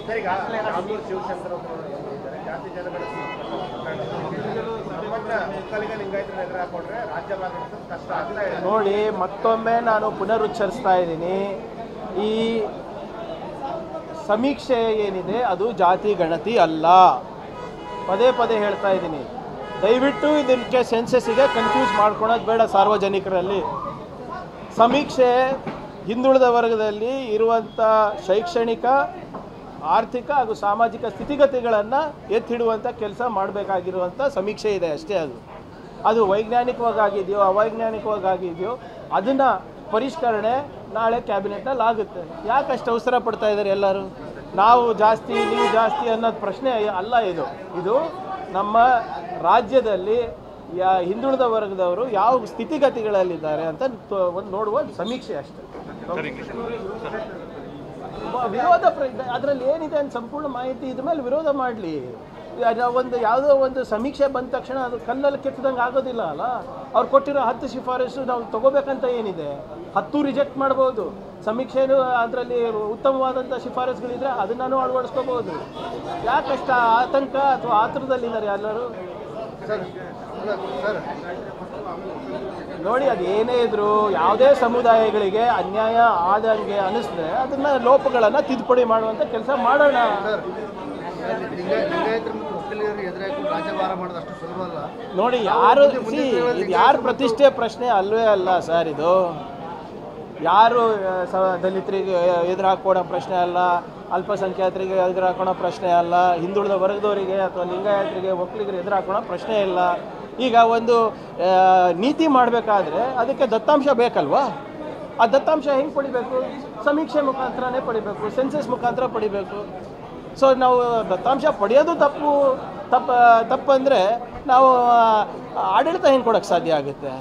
Sir, ಈಗ ರಾಮೂರು ಶಿವಶಂಕರ್ ಜಾತಿ ಜನಗಳ ಒಕ್ಕಲಿಗ ಲಿಂಗಾಯತನ ಎದುರು ಹಾಕೊಂಡ್ರೆ ರಾಜ್ಯ ಭಾಗ ಕಷ್ಟ ಆಗ್ತಾ ಇದೆ. ನೋಡಿ, ಮತ್ತೊಮ್ಮೆ ನಾನು ಪುನರುಚ್ಚರಿಸ್ತಾ ಇದ್ದೀನಿ, ಈ ಸಮೀಕ್ಷೆ ಏನಿದೆ ಅದು ಜಾತಿ ಗಣತಿ ಅಲ್ಲ. ಪದೇ ಪದೇ ಹೇಳ್ತಾ ಇದ್ದೀನಿ, ದಯವಿಟ್ಟು ಇದಕ್ಕೆ ಸೆನ್ಸಸ್ಸಿಗೆ ಕನ್ಫ್ಯೂಸ್ ಮಾಡ್ಕೊಳೋದು ಬೇಡ ಸಾರ್ವಜನಿಕರಲ್ಲಿ. ಸಮೀಕ್ಷೆ ಹಿಂದುಳಿದ ವರ್ಗದಲ್ಲಿ ಇರುವಂಥ ಶೈಕ್ಷಣಿಕ, ಆರ್ಥಿಕ ಹಾಗೂ ಸಾಮಾಜಿಕ ಸ್ಥಿತಿಗತಿಗಳನ್ನು ಎತ್ತಿಡುವಂಥ ಕೆಲಸ ಮಾಡಬೇಕಾಗಿರುವಂಥ ಸಮೀಕ್ಷೆ ಇದೆ ಅಷ್ಟೇ. ಅದು ವೈಜ್ಞಾನಿಕವಾಗಿದೆಯೋ ಅವೈಜ್ಞಾನಿಕವಾಗಿದೆಯೋ ಅದನ್ನು ಪರಿಷ್ಕರಣೆ ನಾಳೆ ಕ್ಯಾಬಿನೆಟ್ನಲ್ಲಿ ಆಗುತ್ತೆ. ಯಾಕಷ್ಟು ಅವಸರ ಪಡ್ತಾ ಇದ್ದಾರೆ ಎಲ್ಲರೂ? ನಾವು ಜಾಸ್ತಿ ನೀವು ಜಾಸ್ತಿ ಅನ್ನೋದು ಪ್ರಶ್ನೆ ಅಲ್ಲ. ಇದು ನಮ್ಮ ರಾಜ್ಯದಲ್ಲಿ ಹಿಂದುಳಿದ ವರ್ಗದವರು ಯಾವ ಸ್ಥಿತಿಗತಿಗಳಲ್ಲಿದ್ದಾರೆ ಅಂತ ಒಂದು ನೋಡುವ ಸಮೀಕ್ಷೆ ಅಷ್ಟೇ. ವಿರೋಧ ಅದರಲ್ಲಿ ಏನಿದೆ ಅಂತ ಸಂಪೂರ್ಣ ಮಾಹಿತಿ ಇದ್ರ ಮೇಲೆ ವಿರೋಧ ಮಾಡಲಿ. ಯಾವುದೋ ಒಂದು ಸಮೀಕ್ಷೆ ಬಂದ ತಕ್ಷಣ ಅದು ಕಲ್ಲಲ್ಲಿ ಕೆತ್ತದಂಗೆ ಆಗೋದಿಲ್ಲ ಅಲ್ಲ. ಅವ್ರು ಕೊಟ್ಟಿರೋ 10 ಶಿಫಾರಸು ನಾವು ತಗೋಬೇಕಂತ ಏನಿದೆ? 10 ರಿಜೆಕ್ಟ್ ಮಾಡ್ಬೋದು. ಸಮೀಕ್ಷೆನೂ ಅದರಲ್ಲಿ ಉತ್ತಮವಾದಂಥ ಶಿಫಾರಸುಗಳಿದ್ರೆ ಅದನ್ನು ಅಳವಡಿಸ್ಕೋಬೋದು. ಯಾಕಷ್ಟ ಆತಂಕ ಅಥವಾ ಆತುರದಲ್ಲಿದ್ದಾರೆ ಎಲ್ಲರೂ? ನೋಡಿ, ಅದೇನೇ ಇದ್ರು ಯಾವುದೇ ಸಮುದಾಯಗಳಿಗೆ ಅನ್ಯಾಯ ಆದಂಗೆ ಅನಿಸಿದ್ರೆ ಅದನ್ನ ಲೋಪಗಳನ್ನು ತಿದ್ದುಪಡಿ ಮಾಡುವಂಥ ಕೆಲಸ ಮಾಡೋಣ. ನೋಡಿ, ಯಾರು ಪ್ರತಿಷ್ಠೆ ಪ್ರಶ್ನೆ ಅಲ್ವೇ ಅಲ್ಲ ಸರ್. ಇದು ಯಾರು ದಲಿತರಿಗೆ ಎದುರು ಹಾಕೋಣ ಪ್ರಶ್ನೆ ಅಲ್ಲ, ಅಲ್ಪಸಂಖ್ಯಾತರಿಗೆ ಎದುರು ಹಾಕೋಣ ಪ್ರಶ್ನೆ ಅಲ್ಲ, ಹಿಂದುಳಿದ ವರ್ಗದವರಿಗೆ ಅಥವಾ ಲಿಂಗಾಯತರಿಗೆ ಒಕ್ಕಲಿಗರಿಗೆ ಎದುರು ಹಾಕೋಣ ಪ್ರಶ್ನೆ ಇಲ್ಲ. ಈಗ ಒಂದು ನೀತಿ ಮಾಡಬೇಕಾದ್ರೆ ಅದಕ್ಕೆ ದತ್ತಾಂಶ ಬೇಕಲ್ವಾ? ಆ ದತ್ತಾಂಶ ಹೆಂಗೆ ಪಡಿಬೇಕು? ಸಮೀಕ್ಷೆ ಮುಖಾಂತರನೇ ಪಡಿಬೇಕು, ಸೆನ್ಸಸ್ ಮುಖಾಂತರ ಪಡಿಬೇಕು. ಸೊ ನಾವು ದತ್ತಾಂಶ ಪಡೆಯೋದು ತಪ್ಪಂದರೆ ನಾವು ಆಡಳಿತ ಹೆಂಗೆ ಕೊಡೋಕ್ಕೆ ಸಾಧ್ಯ ಆಗುತ್ತೆ?